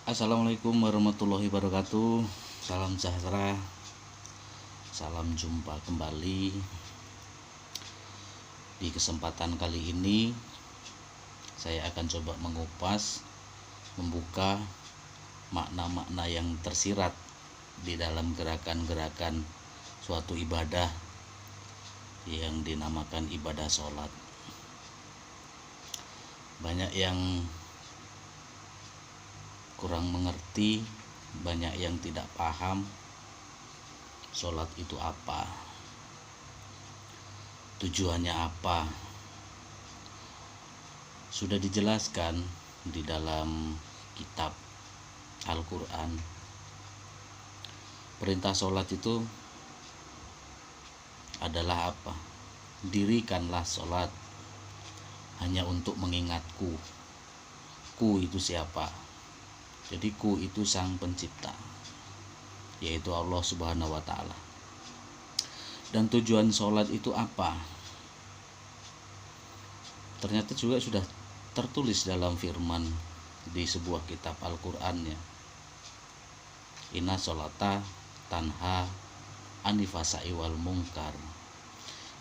Assalamualaikum warahmatullahi wabarakatuh. Salam sejahtera. Salam jumpa kembali. Di kesempatan kali ini saya akan coba mengupas, membuka makna-makna yang tersirat di dalam gerakan-gerakan suatu ibadah yang dinamakan ibadah sholat. Banyak yang kurang mengerti, banyak yang tidak paham sholat itu apa, tujuannya apa. Sudah dijelaskan di dalam kitab Al-Quran. Perintah sholat itu adalah apa? Dirikanlah sholat hanya untuk mengingatku. Ku itu siapa? Jadi ku itu sang pencipta, yaitu Allah Subhanahu wa ta'ala. Dan tujuan sholat itu apa? Ternyata juga sudah tertulis dalam firman di sebuah kitab Al-Qur'annya. Inna sholata tanha anifasai wal mungkar.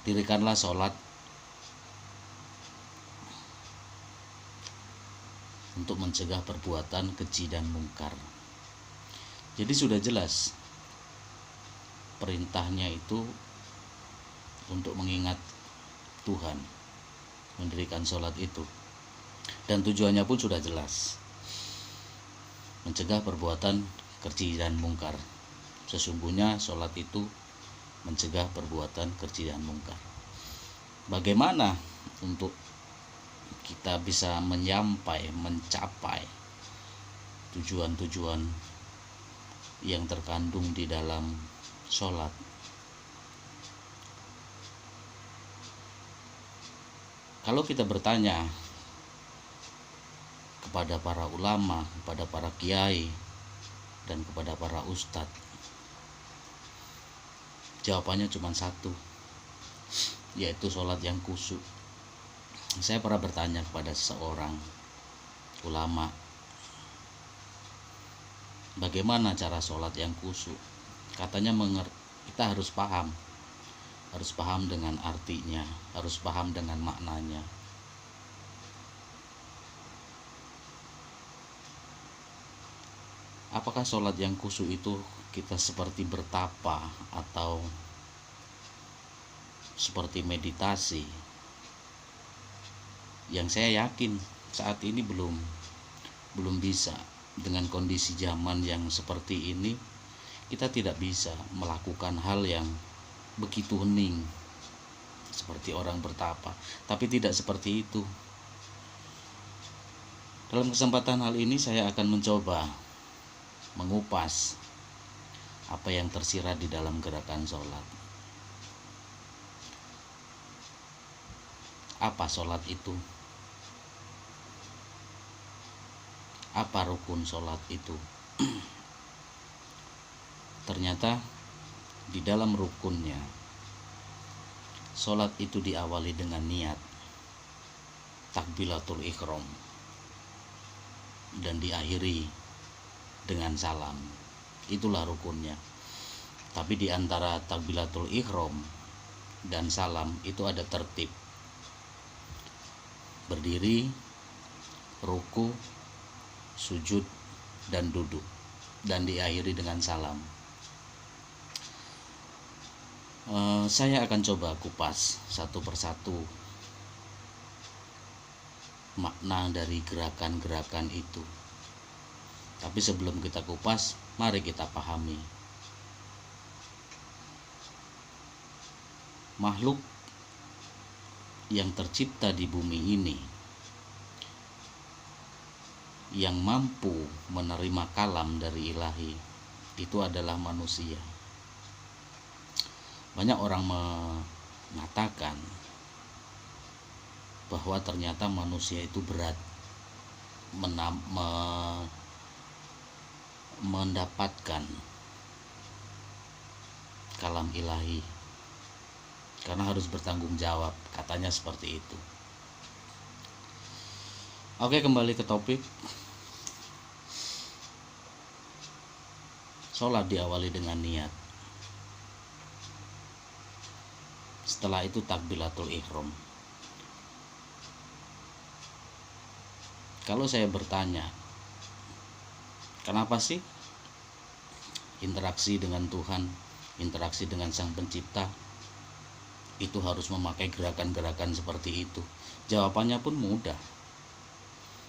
Dirikanlah sholat untuk mencegah perbuatan keji dan mungkar. Jadi sudah jelas perintahnya itu untuk mengingat Tuhan, mendirikan sholat itu. Dan tujuannya pun sudah jelas, mencegah perbuatan keji dan mungkar. Sesungguhnya sholat itu mencegah perbuatan keji dan mungkar. Bagaimana untuk kita bisa mencapai tujuan-tujuan yang terkandung di dalam sholat? Kalau kita bertanya kepada para ulama, kepada para kiai, dan kepada para ustadz, jawabannya cuma satu, yaitu sholat yang khusyuk. Saya pernah bertanya kepada seorang ulama, bagaimana cara sholat yang khusyuk? Katanya kita harus paham dengan artinya, harus paham dengan maknanya. Apakah sholat yang khusyuk itu kita seperti bertapa atau seperti meditasi? Yang saya yakin saat ini belum bisa. Dengan kondisi zaman yang seperti ini, kita tidak bisa melakukan hal yang begitu hening seperti orang bertapa. Tapi tidak seperti itu. Dalam kesempatan hal ini saya akan mencoba mengupas apa yang tersirat di dalam gerakan sholat. Apa sholat itu? Apa rukun sholat itu? Ternyata di dalam rukunnya, sholat itu diawali dengan niat takbiratul ihram dan diakhiri dengan salam. Itulah rukunnya. Tapi di antara takbiratul ihram dan salam itu ada tertib: berdiri, ruku, sujud, dan duduk, dan diakhiri dengan salam. Saya akan coba kupas satu persatu makna dari gerakan-gerakan itu. Tapi sebelum kita kupas, mari kita pahami. Makhluk yang tercipta di bumi ini, yang mampu menerima kalam dari ilahi, itu adalah manusia. Banyak orang mengatakan bahwa ternyata manusia itu berat mendapatkan kalam ilahi, karena harus bertanggung jawab, katanya seperti itu. Oke, kembali ke topik. Sholat diawali dengan niat. Setelah itu takbiratul ihram. Kalau saya bertanya, kenapa sih interaksi dengan Tuhan, interaksi dengan Sang Pencipta itu harus memakai gerakan-gerakan seperti itu? Jawabannya pun mudah.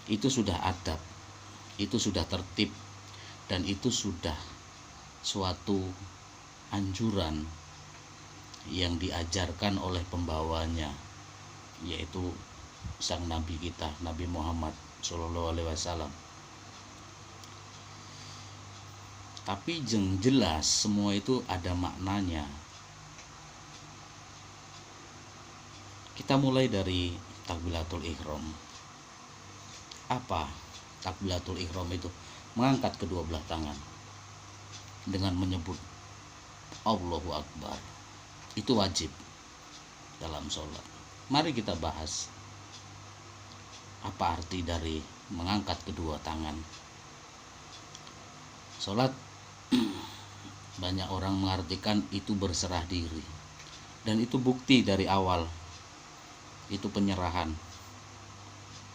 Itu sudah adab, itu sudah tertib, dan itu sudah suatu anjuran yang diajarkan oleh pembawanya, yaitu sang Nabi kita, Nabi Muhammad Shallallahu Alaihi Wasallam. Tapi yang jelas semua itu ada maknanya. Kita mulai dari takbiratul ihram. Apa takbiratul ihram itu? Mengangkat kedua belah tangan dengan menyebut Allahu Akbar. Itu wajib dalam sholat. Mari kita bahas apa arti dari mengangkat kedua tangan. Sholat banyak orang mengartikan itu berserah diri, dan itu bukti dari awal itu penyerahan.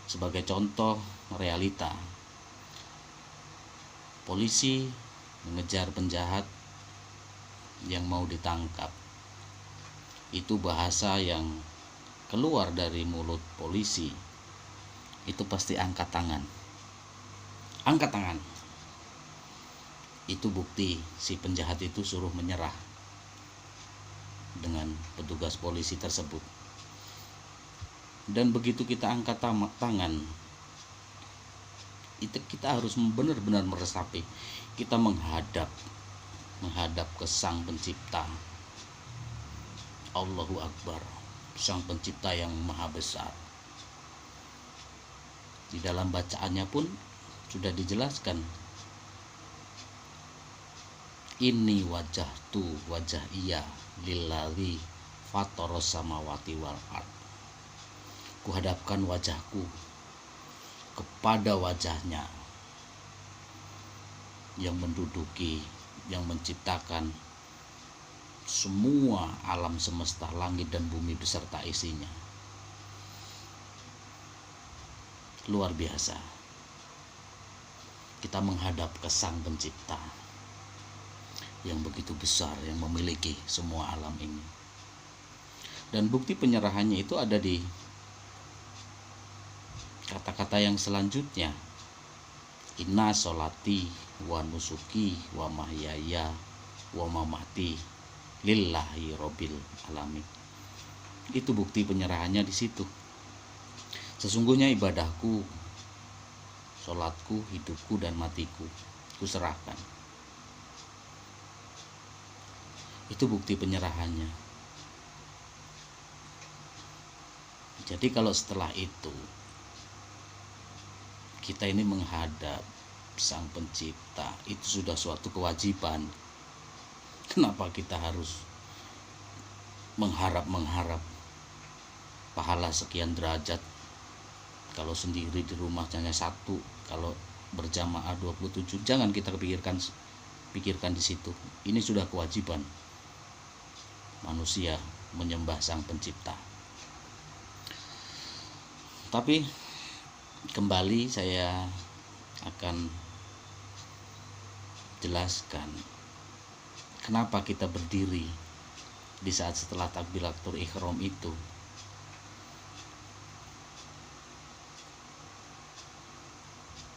Sebagai contoh realita, polisi mengejar penjahat yang mau ditangkap. Itu bahasa yang keluar dari mulut polisi, itu pasti angkat tangan. Angkat tangan. Itu bukti si penjahat itu suruh menyerah dengan petugas polisi tersebut. Dan begitu kita angkat tangan, itu kita harus benar-benar meresapi. Kita menghadap ke Sang Pencipta, Allahu Akbar, Sang Pencipta yang maha besar. Di dalam bacaannya pun sudah dijelaskan, ini wajah iya lillazi fatoros samawati wal ard. Kuhadapkan wajahku kepada wajahnya yang menduduki, yang menciptakan semua alam semesta, langit dan bumi beserta isinya. Luar biasa. Kita menghadap ke Sang Pencipta yang begitu besar, yang memiliki semua alam ini. Dan bukti penyerahannya itu ada di kata-kata yang selanjutnya. Inna sholati wa nusuki wa mahyaya wa mamati lillahi robbil alamin. Itu bukti penyerahannya di situ. Sesungguhnya ibadahku, sholatku, hidupku dan matiku kuserahkan. Itu bukti penyerahannya. Jadi kalau setelah itu kita ini menghadap Sang Pencipta, itu sudah suatu kewajiban. Kenapa kita harus mengharap pahala sekian derajat? Kalau sendiri di rumah hanya satu, kalau berjamaah 27, jangan kita pikirkan di situ. Ini sudah kewajiban manusia menyembah Sang Pencipta. Tapi kembali saya akan jelaskan kenapa kita berdiri di saat setelah takbiratul ihram itu.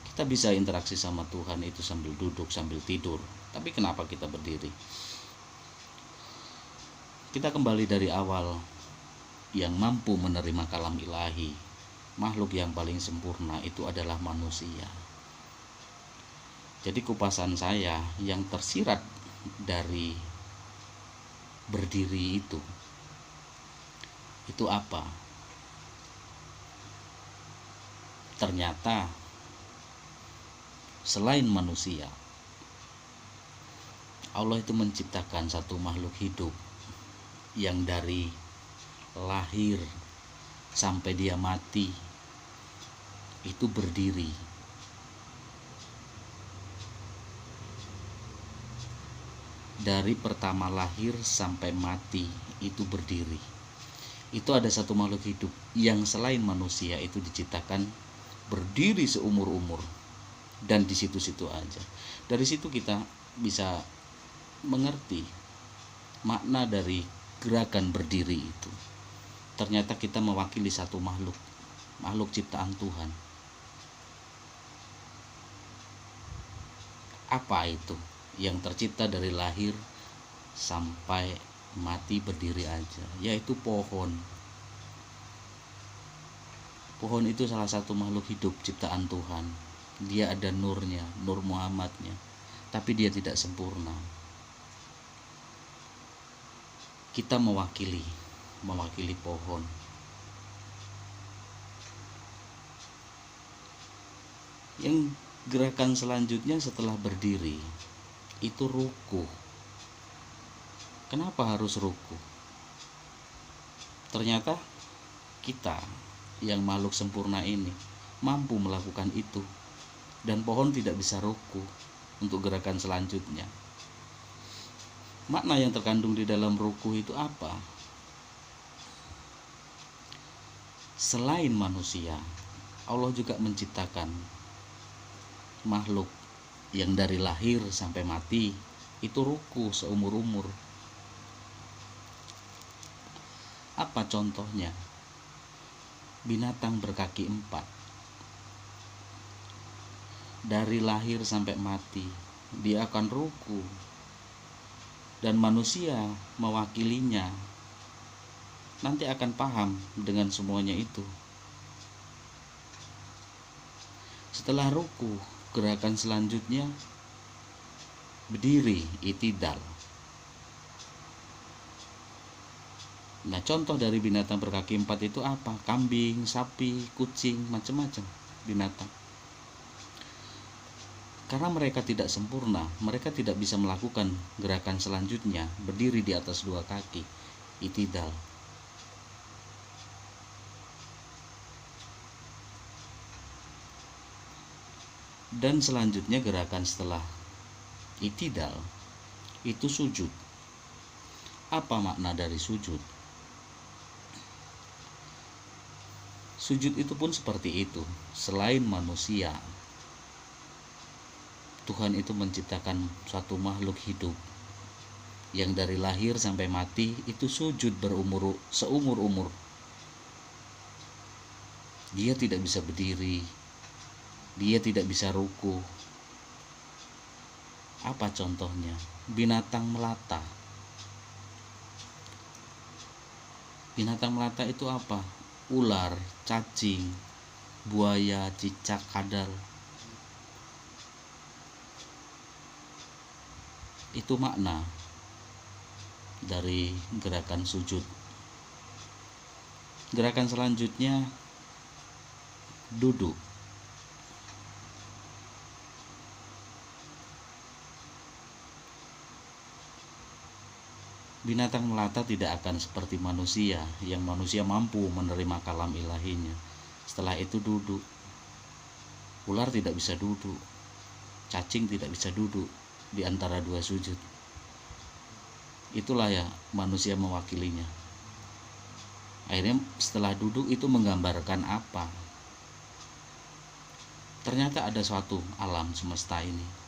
Kita bisa interaksi sama Tuhan itu sambil duduk, sambil tidur. Tapi kenapa kita berdiri? Kita kembali dari awal. Yang mampu menerima kalam ilahi, makhluk yang paling sempurna itu adalah manusia. Jadi kupasan saya yang tersirat dari berdiri itu apa? Ternyata selain manusia, Allah itu menciptakan satu makhluk hidup yang dari lahir sampai dia mati itu berdiri. dari pertama lahir sampai mati itu berdiri. Itu ada satu makhluk hidup yang selain manusia itu diciptakan berdiri seumur-umur, dan di situ-situ aja. Dari situ kita bisa mengerti makna dari gerakan berdiri itu. Ternyata kita mewakili satu makhluk ciptaan Tuhan. Apa itu? Yang tercipta dari lahir sampai mati berdiri aja, yaitu pohon. Pohon itu salah satu makhluk hidup ciptaan Tuhan. Dia ada nurnya, nur Muhammadnya, tapi dia tidak sempurna. Kita mewakili pohon. Yang gerakan selanjutnya setelah berdiri itu rukuh. Kenapa harus rukuh? Ternyata kita yang makhluk sempurna ini mampu melakukan itu, dan pohon tidak bisa rukuh untuk gerakan selanjutnya. Makna yang terkandung di dalam rukuh itu apa? Selain manusia, Allah juga menciptakan makhluk yang dari lahir sampai mati itu rukuh seumur-umur. Apa contohnya? Binatang berkaki 4. Dari lahir sampai mati dia akan rukuh, dan manusia mewakilinya nanti akan paham dengan semuanya itu. Setelah rukuh, gerakan selanjutnya berdiri, i'tidal. Nah, contoh dari binatang berkaki 4 itu apa? Kambing, sapi, kucing, macam-macam binatang. Karena mereka tidak sempurna, mereka tidak bisa melakukan gerakan selanjutnya, berdiri di atas 2 kaki, i'tidal. Dan selanjutnya gerakan setelah i'tidal itu sujud. Apa makna dari sujud? Sujud itu pun seperti itu. Selain manusia, Tuhan itu menciptakan suatu makhluk hidup yang dari lahir sampai mati itu sujud seumur-umur. Dia tidak bisa berdiri, dia tidak bisa rukuh. Apa contohnya? Binatang melata. Binatang melata itu apa? Ular, cacing, buaya, cicak, kadal. Itu makna dari gerakan sujud. Gerakan selanjutnya duduk. Binatang melata tidak akan seperti manusia, yang manusia mampu menerima kalam ilahinya. Setelah itu duduk. Ular tidak bisa duduk, cacing tidak bisa duduk di antara 2 sujud. Itulah ya manusia mewakilinya. Akhirnya setelah duduk itu menggambarkan apa? Ternyata ada suatu alam semesta ini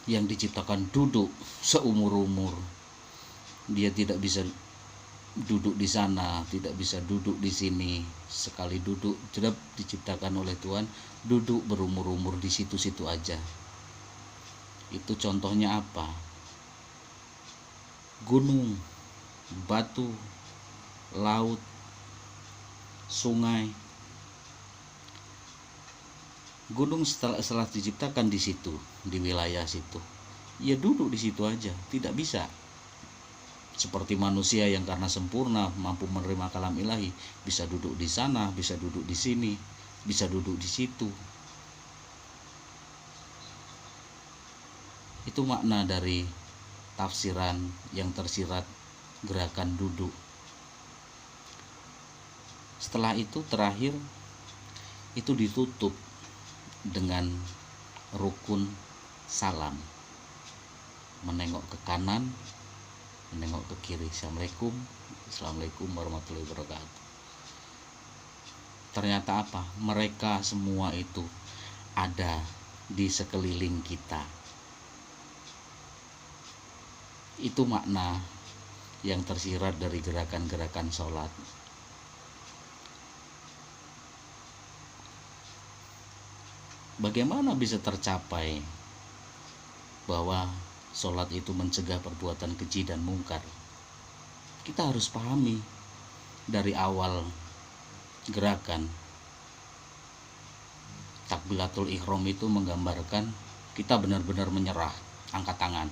yang diciptakan duduk seumur-umur. Dia tidak bisa duduk di sana, tidak bisa duduk di sini. Sekali duduk sudah diciptakan oleh Tuhan, duduk berumur-umur di situ-situ aja. Itu contohnya apa? Gunung, batu, laut, sungai. Gunung setelah diciptakan di situ, di wilayah situ, ya duduk di situ aja, tidak bisa seperti manusia yang karena sempurna mampu menerima kalam ilahi, bisa duduk di sana, bisa duduk di sini, bisa duduk di situ. Itu makna dari tafsiran yang tersirat gerakan duduk. Setelah itu terakhir itu ditutup dengan rukun salam. menengok ke kanan, menengok ke kiri. Assalamualaikum warahmatullahi wabarakatuh. Ternyata apa? Mereka semua itu ada di sekeliling kita. Itu makna yang tersirat dari gerakan-gerakan sholat. Bagaimana bisa tercapai bahwa sholat itu mencegah perbuatan keji dan mungkar? Kita harus pahami dari awal gerakan. Takbiratul ihram itu menggambarkan kita benar-benar menyerah, angkat tangan,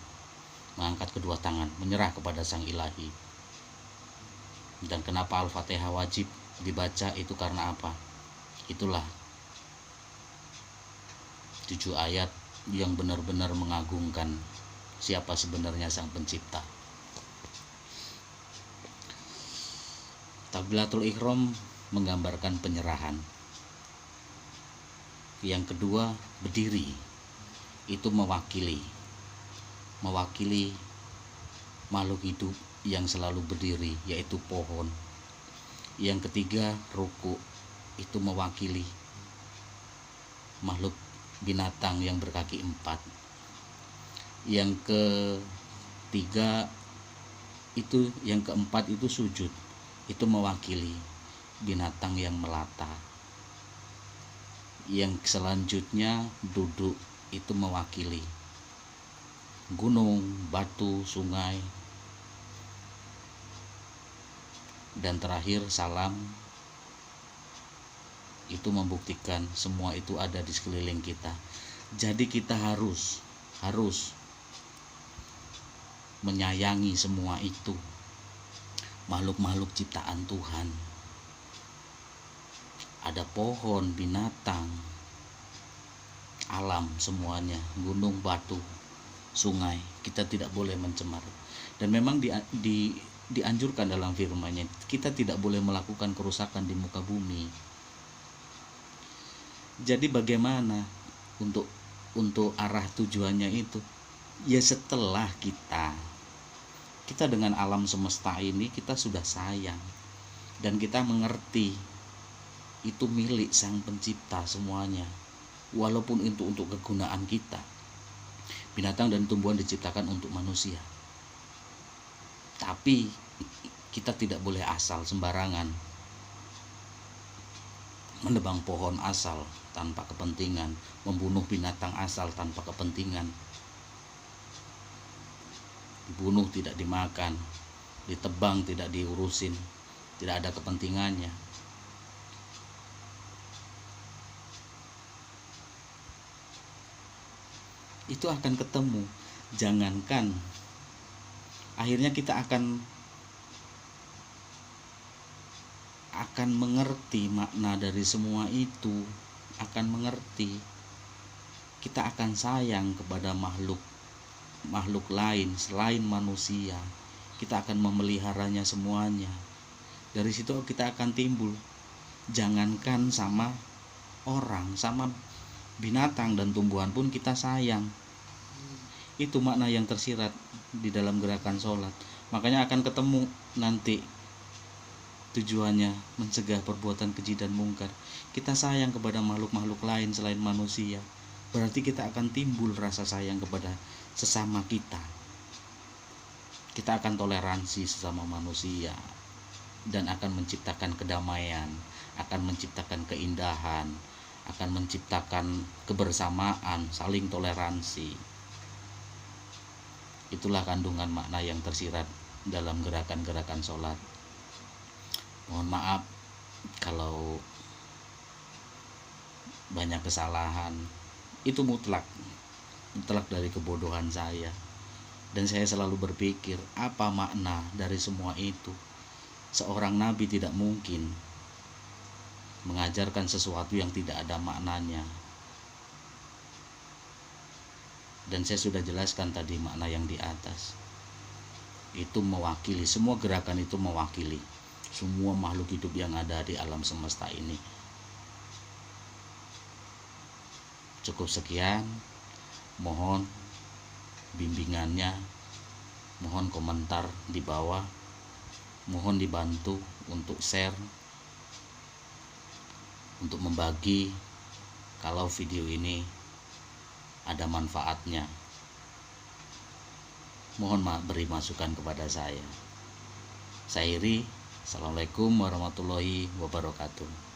mengangkat kedua tangan, menyerah kepada Sang Ilahi. Dan kenapa Al-Fatihah wajib dibaca itu karena apa? Itulah 7 ayat yang benar-benar mengagungkan siapa sebenarnya Sang Pencipta. Takbiratul ihram menggambarkan penyerahan. Yang kedua, berdiri. Itu mewakili makhluk hidup yang selalu berdiri, yaitu pohon. Yang ketiga, ruku. Itu mewakili makhluk binatang yang berkaki 4. Yang ketiga itu, yang keempat itu sujud. Itu mewakili binatang yang melata. Yang selanjutnya duduk, itu mewakili gunung, batu, sungai. Dan terakhir salam, itu membuktikan semua itu ada di sekeliling kita. Jadi kita harus menyayangi semua itu, makhluk-makhluk ciptaan Tuhan. Ada pohon, binatang, alam semuanya, gunung, batu, sungai. Kita tidak boleh mencemar. Dan memang dianjurkan dalam firman-Nya, kita tidak boleh melakukan kerusakan di muka bumi. Jadi bagaimana untuk arah tujuannya itu? Ya setelah kita dengan alam semesta ini kita sudah sayang dan kita mengerti itu milik Sang Pencipta semuanya, walaupun itu untuk kegunaan kita. Binatang dan tumbuhan diciptakan untuk manusia, tapi kita tidak boleh asal sembarangan menebang pohon asal tanpa kepentingan, membunuh binatang asal tanpa kepentingan. Dibunuh tidak dimakan, ditebang tidak diurusin, tidak ada kepentingannya. Itu akan ketemu. Jangankan, akhirnya kita akan mengerti makna dari semua itu, akan mengerti. Kita akan sayang kepada makhluk lain selain manusia. Kita akan memeliharanya semuanya. Dari situ kita akan timbul. Jangankan sama orang, sama binatang dan tumbuhan pun kita sayang. Itu makna yang tersirat di dalam gerakan sholat. Makanya akan ketemu nanti tujuannya mencegah perbuatan keji dan mungkar. Kita sayang kepada makhluk-makhluk lain selain manusia, berarti kita akan timbul rasa sayang kepada sesama kita. Kita akan toleransi sesama manusia dan akan menciptakan kedamaian, akan menciptakan keindahan, akan menciptakan kebersamaan, saling toleransi. Itulah kandungan makna yang tersirat dalam gerakan-gerakan sholat. Mohon maaf kalau banyak kesalahan. Itu mutlak dari kebodohan saya. Dan saya selalu berpikir, apa makna dari semua itu? Seorang nabi tidak mungkin mengajarkan sesuatu yang tidak ada maknanya. Dan saya sudah jelaskan tadi makna yang di atas. Itu mewakili, semua gerakan itu mewakili semua makhluk hidup yang ada di alam semesta ini. Cukup sekian. Mohon bimbingannya, mohon komentar di bawah, mohon dibantu untuk share, untuk membagi kalau video ini ada manfaatnya. Mohon beri masukan kepada saya. Saya Iri, Assalamualaikum warahmatullahi wabarakatuh.